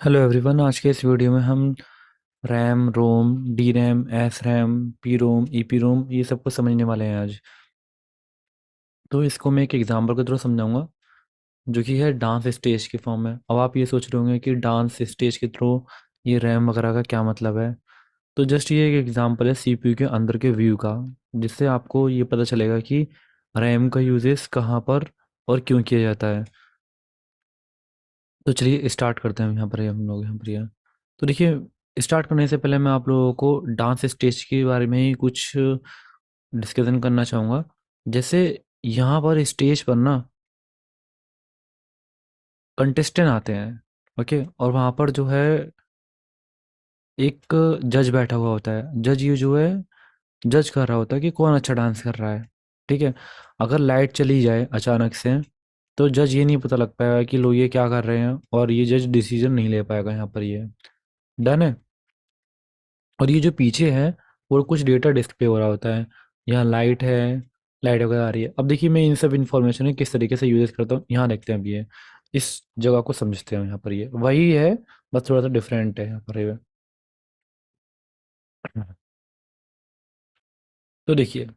Hello everyone. आज के इस वीडियो में हम RAM, ROM, D RAM, S RAM, P ROM, E P ROM ये सब कुछ समझने वाले हैं आज। तो इसको मैं एक एग्जांपल के थ्रू समझाऊंगा, जो कि है डांस स्टेज की फॉर्म में। अब आप ये सोच रहे होंगे कि डांस स्टेज के थ्रू ये रैम वगैरह का क्या मतलब है। तो जस्ट ये एक एग्जांपल है सीपीयू के अंदर के व्यू का, जिससे आपको ये पता चलेगा कि रैम का यूजेस कहाँ पर और क्यों किया जाता है। तो चलिए स्टार्ट करते हैं। यहाँ पर हम लोग यहाँ पर यहाँ तो देखिए, स्टार्ट करने से पहले मैं आप लोगों को डांस स्टेज के बारे में ही कुछ डिस्कशन करना चाहूँगा। जैसे यहाँ पर स्टेज पर ना कंटेस्टेंट आते हैं, ओके, और वहाँ पर जो है एक जज बैठा हुआ होता है। जज ये जो है जज कर रहा होता है कि कौन अच्छा डांस कर रहा है। ठीक है। अगर लाइट चली जाए अचानक से तो जज ये नहीं पता लग पाएगा कि लोग ये क्या कर रहे हैं, और ये जज डिसीजन नहीं ले पाएगा यहाँ पर। ये डन है। और ये जो पीछे है वो कुछ डेटा डिस्प्ले हो रहा होता है। यहाँ लाइट है, लाइट वगैरह आ रही है। अब देखिए मैं इन सब इन्फॉर्मेशन है किस तरीके से यूज करता हूँ यहाँ देखते हैं। अभी ये इस जगह को समझते हैं। यहाँ पर ये वही है, बस थोड़ा सा डिफरेंट है यहाँ पर ये। तो देखिए,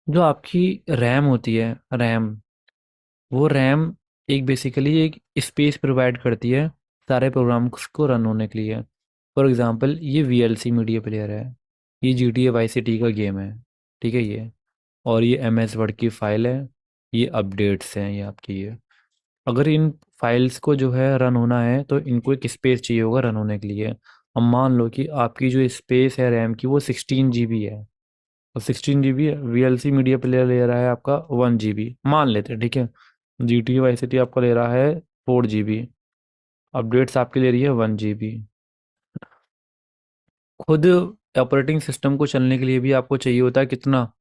जो आपकी रैम होती है, रैम, वो रैम एक बेसिकली एक स्पेस प्रोवाइड करती है सारे प्रोग्राम्स को रन होने के लिए। फॉर एग्जांपल ये वीएलसी मीडिया प्लेयर है, ये G T A vice city का गेम है। ठीक है ये, और ये एम एस वर्ड की फाइल है। ये अपडेट्स हैं ये आपकी ये। अगर इन फाइल्स को जो है रन होना है तो इनको एक स्पेस चाहिए होगा रन होने के लिए। अब मान लो कि आपकी जो स्पेस है रैम की वो 16 GB है, और 16 GB V L C media player ले रहा है आपका 1 GB, मान लेते हैं। ठीक है। G T vice city आपका ले रहा है 4 GB, अपडेट्स आपके ले रही है 1 GB। खुद ऑपरेटिंग सिस्टम को चलने के लिए भी आपको चाहिए होता है कितना,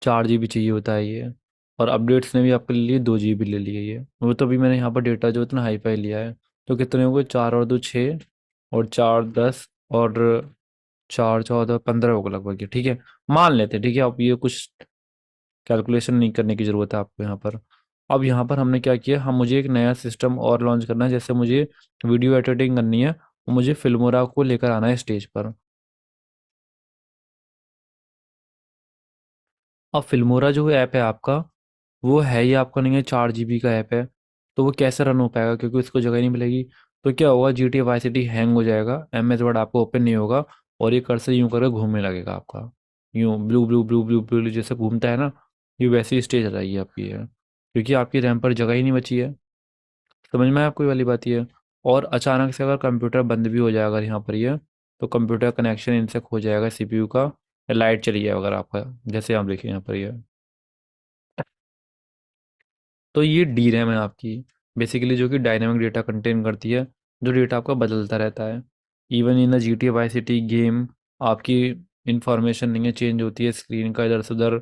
4 GB चाहिए होता है ये। और अपडेट्स ने भी आपके लिए 2 GB ले लिए ये। वो तो भी मैंने यहाँ पर डेटा जो इतना हाई फाई लिया है। तो कितने हो गए, 4 और 2 6, और 4 10, और 4 14 15 होगा लगभग ये। ठीक है, मान लेते हैं। ठीक है, अब ये कुछ कैलकुलेशन नहीं करने की ज़रूरत है आपको यहाँ पर। अब यहाँ पर हमने क्या किया, हम मुझे एक नया सिस्टम और लॉन्च करना है। जैसे मुझे वीडियो एडिटिंग करनी है, और मुझे फिल्मोरा को लेकर आना है स्टेज पर। अब फिल्मोरा जो ऐप है आपका, वो है ही आपका नहीं है, 4 GB का ऐप है। तो वो कैसे रन हो पाएगा, क्योंकि उसको जगह ही नहीं मिलेगी। तो क्या होगा, G T vice city hang हो जाएगा, एम एस वर्ड आपको ओपन नहीं होगा, और ये कर्सर यूं करके घूमने लगेगा आपका। यूं blue blue blue blue blue जैसे घूमता है ना, ये वैसी स्टेज आ जाएगी आपकी है, क्योंकि आपकी रैम पर जगह ही नहीं बची है। समझ में आया आपको ये वाली बात ये। और अचानक से अगर कंप्यूटर बंद भी हो जाएगा अगर यहाँ पर ये, तो कंप्यूटर कनेक्शन इनसे खो जाएगा सीपीयू का, या लाइट चली जाएगा अगर आपका, जैसे आप देखिए यहाँ पर ये। तो ये डी रैम है आपकी, बेसिकली जो कि डायनामिक डेटा कंटेन करती है, जो डेटा आपका बदलता रहता है। Even in the G T vice city game आपकी इंफॉर्मेशन नहीं है, चेंज होती है, स्क्रीन का इधर से उधर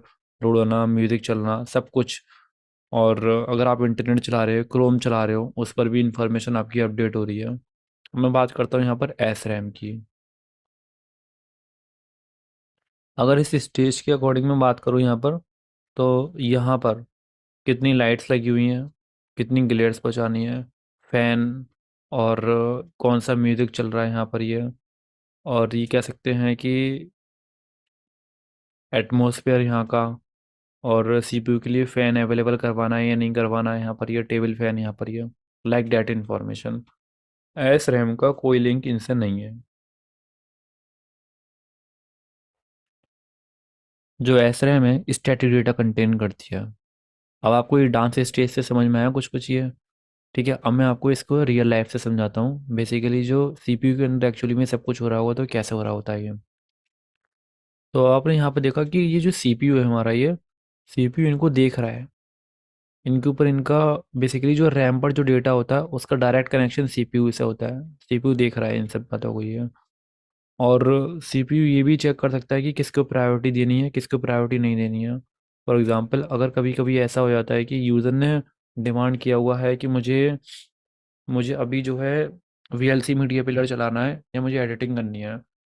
रोड होना, म्यूजिक चलना, सब कुछ। और अगर आप इंटरनेट चला रहे हो, क्रोम चला रहे हो, उस पर भी इंफॉर्मेशन आपकी अपडेट हो रही है। मैं बात करता हूँ यहाँ पर एस रैम की। अगर इस स्टेज के अकॉर्डिंग मैं बात करूँ यहाँ पर, तो यहाँ पर कितनी लाइट्स लगी हुई हैं, कितनी ग्लेयर्स बचानी है, फैन, और कौन सा म्यूजिक चल रहा है यहाँ पर ये। और ये कह सकते हैं कि एटमॉस्फेयर यहाँ का, और सीपीयू के लिए फ़ैन अवेलेबल करवाना है या नहीं करवाना है यहाँ पर ये, टेबल फैन यहाँ पर ये, like that information. S RAM का कोई लिंक इनसे नहीं है। जो एस रैम है स्टैटिक डेटा कंटेन करती है। अब आपको ये डांस स्टेज से समझ में आया कुछ कुछ ये। ठीक है, अब मैं आपको इसको रियल लाइफ से समझाता हूँ। बेसिकली जो सीपीयू के अंदर एक्चुअली में सब कुछ हो रहा होगा तो कैसे हो रहा होता है ये। तो आपने यहाँ पे देखा कि ये जो सीपीयू है हमारा, ये सीपीयू इनको देख रहा है। इनके ऊपर इनका बेसिकली जो रैम पर जो डेटा होता है उसका डायरेक्ट कनेक्शन सीपीयू से होता है। सीपीयू देख रहा है इन सब बातों को ये। और सीपीयू ये भी चेक कर सकता है कि किसको प्रायोरिटी देनी है, किसको प्रायोरिटी नहीं देनी है। फॉर एग्जांपल अगर कभी कभी ऐसा हो जाता है कि यूज़र ने डिमांड किया हुआ है कि मुझे मुझे अभी जो है वीएलसी मीडिया प्लेयर चलाना है, या मुझे एडिटिंग करनी है,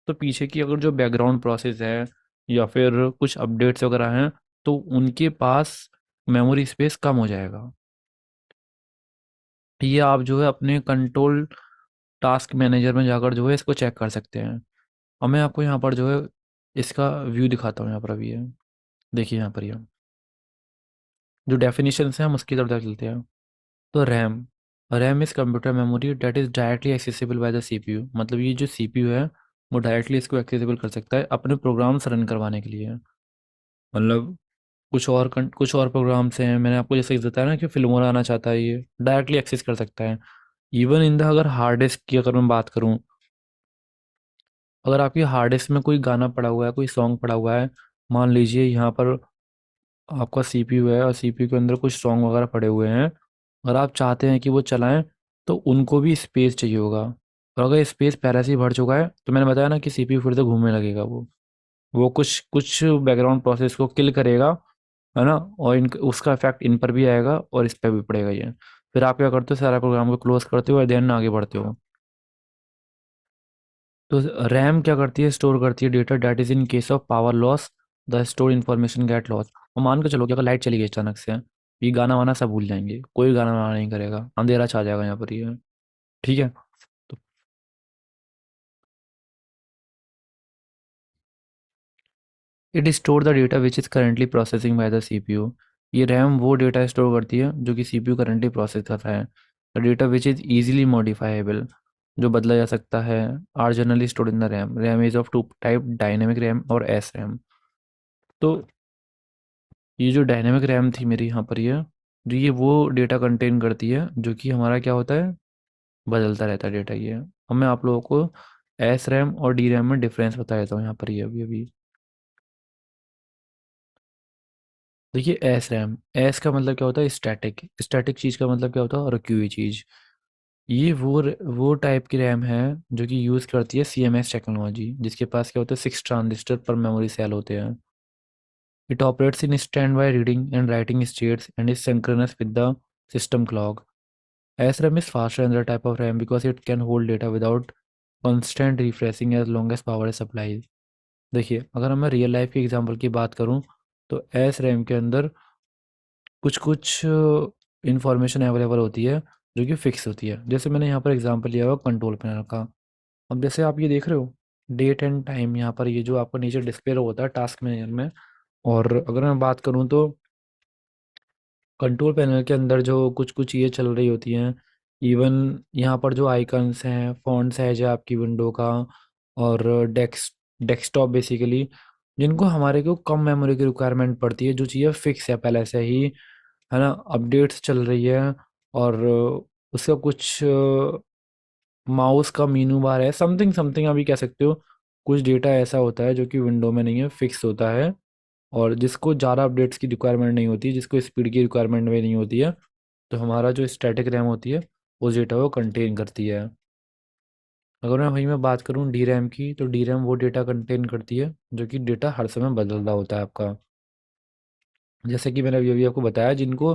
तो पीछे की अगर जो बैकग्राउंड प्रोसेस है या फिर कुछ अपडेट्स वगैरह हैं, तो उनके पास मेमोरी स्पेस कम हो जाएगा। ये आप जो है अपने कंट्रोल टास्क मैनेजर में जाकर जो है इसको चेक कर सकते हैं। और मैं आपको यहाँ पर जो है इसका व्यू दिखाता हूँ यहाँ पर अभी है। देखिए यहाँ पर ये जो डेफिनेशन है हम उसकी तरफ चलते हैं। तो RAM is computer memory that is directly accessible by the CPU. मतलब ये जो सीपीयू है वो डायरेक्टली इसको एक्सेसिबल कर सकता है अपने प्रोग्राम्स रन करवाने के लिए। मतलब कुछ और प्रोग्राम्स हैं, मैंने आपको जैसे बताया ना कि फिल्मोरा आना चाहता है, ये डायरेक्टली एक्सेस कर सकता है। इवन इन द अगर हार्ड डिस्क की अगर मैं बात करूं, अगर आपकी हार्ड डिस्क में कोई गाना पड़ा हुआ है, कोई सॉन्ग पड़ा हुआ है, मान लीजिए यहाँ पर आपका सीपीयू है और सीपीयू के अंदर कुछ सॉन्ग वगैरह पड़े हुए हैं, अगर आप चाहते हैं कि वो चलाएं तो उनको भी स्पेस चाहिए होगा। और अगर स्पेस पहले से ही भर चुका है तो मैंने बताया ना कि सीपीयू फिर से घूमने लगेगा। वो कुछ कुछ बैकग्राउंड प्रोसेस को किल करेगा, है ना, और इन उसका इफेक्ट इन पर भी आएगा और इस पर भी पड़ेगा ये। फिर आप क्या करते हो, सारा प्रोग्राम को क्लोज करते हो और देन आगे बढ़ते हो। तो रैम क्या करती है, स्टोर करती है data that is in case of power loss the store information get loss. और मान के चलो कि अगर लाइट चली गई अचानक से, ये गाना वाना सब भूल जाएंगे, कोई गाना वाना नहीं करेगा, अंधेरा छा जाएगा यहाँ पर ये। ठीक है। तो it store the data which is currently processing bye the CPU. ये रैम वो डेटा स्टोर करती है जो कि सीपीयू करेंटली प्रोसेस कर रहा है। The data which is easily modifiable, जो बदला जा सकता है, are generally stored in the RAM. RAM is of two type, dynamic RAM और एस रैम। तो ये जो डायनेमिक रैम थी मेरी यहाँ पर, ये जो ये वो डेटा कंटेन करती है जो कि हमारा क्या होता है, बदलता रहता है डेटा ये। अब मैं आप लोगों को एस रैम और डी रैम में डिफरेंस बता देता हूँ यहाँ पर ये अभी अभी। देखिए एस रैम, एस का मतलब क्या होता है, स्टैटिक। स्टैटिक चीज़ का मतलब क्या होता है, रुकी हुई चीज़। ये वो टाइप की रैम है जो कि यूज़ करती है सीएमएस टेक्नोलॉजी, जिसके पास क्या होता है 6 ट्रांजिस्टर पर मेमोरी सेल होते हैं। It operates in stand by reading and writing states and is synchronous with the system clock. SRAM is faster than the type of RAM because it can hold data without constant refreshing as long as power is supplied. देखिए अगर मैं real life की example की बात करूं तो S RAM के अंदर कुछ कुछ इंफॉर्मेशन अवेलेबल होती है जो कि फिक्स होती है। जैसे मैंने यहाँ पर एग्जांपल लिया हुआ कंट्रोल पैनल का। अब जैसे आप ये देख रहे हो डेट एंड टाइम, यहाँ पर ये जो आपका नीचे डिस्प्ले होता है टास्क मैनेजर में। और अगर मैं बात करूँ तो कंट्रोल पैनल के अंदर जो कुछ कुछ चीज़ें चल रही होती हैं, इवन यहाँ पर जो आइकन्स हैं, फॉन्ट साइज है आपकी विंडो का, और डेस्कटॉप बेसिकली, जिनको हमारे को कम मेमोरी की रिक्वायरमेंट पड़ती है, जो चीज़ें फिक्स है पहले से ही, है ना, अपडेट्स चल रही है। और उसका कुछ माउस का मीनू बार है, समथिंग समथिंग अभी कह सकते हो। कुछ डेटा ऐसा होता है जो कि विंडो में नहीं है, फिक्स होता है, और जिसको ज़्यादा अपडेट्स की रिक्वायरमेंट नहीं होती, जिसको स्पीड की रिक्वायरमेंट में नहीं होती है, तो हमारा जो स्टैटिक रैम होती है वो डेटा को कंटेन करती है। अगर मैं वहीं में बात करूँ डी रैम की, तो डी रैम वो डेटा कंटेन करती है जो कि डेटा हर समय बदल रहा होता है आपका। जैसे कि मैंने अभी अभी आपको बताया, जिनको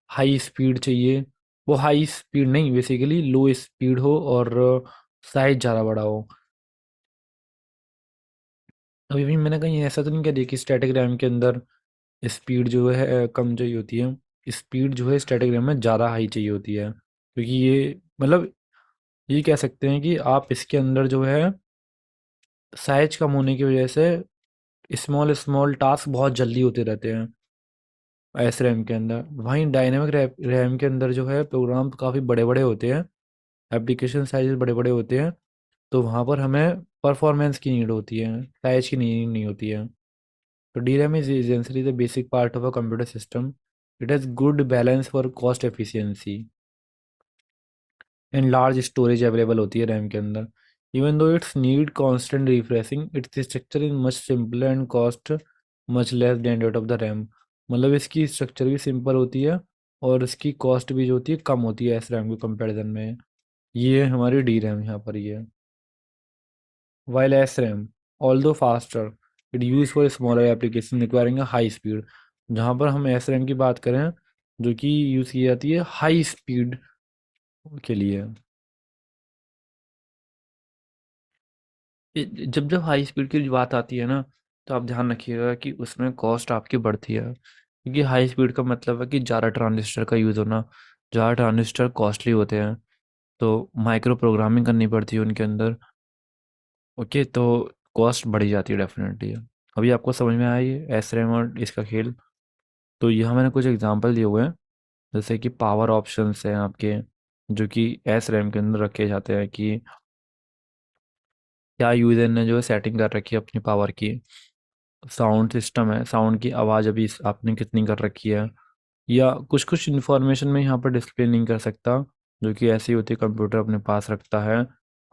हाई स्पीड चाहिए, वो हाई स्पीड नहीं, बेसिकली लो स्पीड हो और साइज ज़्यादा बड़ा हो। अभी भी मैंने कहीं ऐसा तो नहीं कह दिया कि स्टैटिक रैम के अंदर स्पीड जो है कम चाहिए होती है। स्पीड जो है स्टैटिक रैम में ज़्यादा हाई चाहिए होती है, क्योंकि ये मतलब ये कह सकते हैं कि आप इसके अंदर जो है साइज कम होने की वजह से स्मॉल स्मॉल टास्क बहुत जल्दी होते रहते हैं एस रैम के अंदर। वहीं डायनेमिक रैम के अंदर जो है प्रोग्राम काफ़ी बड़े बड़े होते हैं, एप्लीकेशन साइज बड़े बड़े होते हैं, तो वहाँ पर हमें परफॉर्मेंस की नीड होती है, साइज की नीड नहीं होती है। तो DRAM is essentially the basic part of a computer system. It has good balance for cost efficiency and large storage available होती है रैम के अंदर। Even though its need constant refreshing, its structure is much simpler and cost much less than that of the RAM. मतलब इसकी structure भी simple होती है और इसकी कॉस्ट भी जो होती है कम होती है एस रैम के कंपैरिजन में। ये हमारी डी रैम यहाँ पर ये। While SRAM, although faster, it used for smaller application requiring a high speed। जहाँ पर हम SRAM की बात करें जो कि यूज़ की जाती है हाई स्पीड के लिए। जब जब हाई स्पीड की बात आती है ना, तो आप ध्यान रखिएगा कि उसमें कॉस्ट आपकी बढ़ती है, क्योंकि हाई स्पीड का मतलब है कि ज़्यादा ट्रांजिस्टर का यूज़ होना। ज़्यादा ट्रांजिस्टर कॉस्टली होते हैं, तो माइक्रो प्रोग्रामिंग करनी पड़ती है उनके अंदर। ओके, तो कॉस्ट बढ़ी जाती है डेफिनेटली। अभी आपको समझ में आया ये एस रैम और इसका खेल। तो यहाँ मैंने कुछ एग्जांपल दिए हुए हैं, जैसे कि पावर ऑप्शंस हैं आपके, जो कि एस रैम के अंदर रखे जाते हैं कि क्या यूज़र ने जो है सेटिंग कर रखी है अपनी पावर की। साउंड सिस्टम है, साउंड की आवाज़ अभी आपने कितनी कर रखी है, या कुछ कुछ इन्फॉर्मेशन में यहाँ पर डिस्प्ले नहीं कर सकता, जो कि ऐसी होती है कंप्यूटर अपने पास रखता है।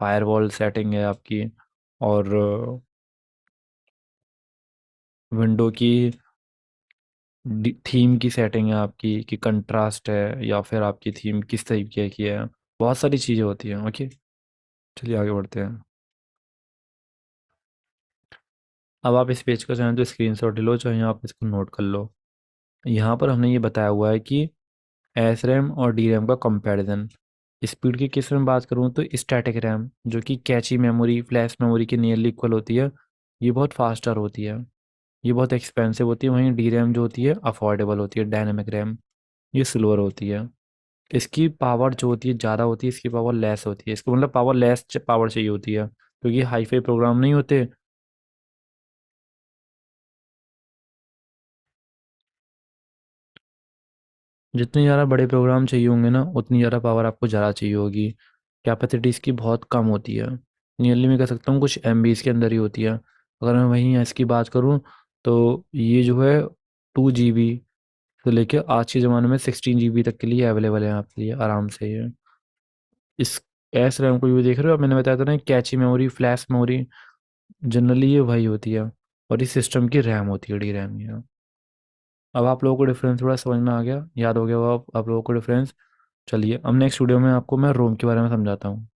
फायरवॉल सेटिंग है आपकी, और विंडो की थीम की सेटिंग है आपकी, कि कंट्रास्ट है या फिर आपकी थीम किस तरीके की है। बहुत सारी चीज़ें होती हैं। ओके, चलिए आगे बढ़ते हैं। अब आप इस पेज को चाहें तो स्क्रीनशॉट लो, चाहे आप इसको नोट कर लो। यहाँ पर हमने ये बताया हुआ है कि एस रैम और डी रैम का कंपैरिजन। स्पीड की किस में बात करूँ तो स्टैटिक रैम, जो कि कैची मेमोरी, फ्लैश मेमोरी के नियरली इक्वल होती है, ये बहुत फास्टर होती है, ये बहुत एक्सपेंसिव होती है। वहीं डी रैम जो होती है अफोर्डेबल होती है, डायनेमिक रैम, ये स्लोअर होती है। इसकी पावर जो होती है ज़्यादा होती है, इसकी पावर लेस होती है। इसको मतलब पावर लेस पावर चाहिए होती है, क्योंकि हाई फाई प्रोग्राम नहीं होते। जितने ज़्यादा बड़े प्रोग्राम चाहिए होंगे ना, उतनी ज़्यादा पावर आपको ज़्यादा चाहिए होगी। कैपेसिटी इसकी बहुत कम होती है, नियरली मैं कह सकता हूँ कुछ एम के अंदर ही होती है। अगर मैं वहीं इसकी बात करूँ, तो ये जो है 2 GB से लेकर आज के ज़माने में 16 GB तक के लिए अवेलेबल है आपके लिए आराम से। ये इस एस रैम को भी देख रहे हो, मैंने बताया था ना, कैची मेमोरी, फ्लैश मेमोरी, जनरली ये वही होती है। और इस सिस्टम की रैम होती है डी रैम ये। अब आप लोगों को डिफरेंस थोड़ा समझ में आ गया, याद हो गया वो आप लोगों को डिफरेंस। चलिए अब नेक्स्ट वीडियो में आपको मैं रोम के बारे में समझाता हूँ।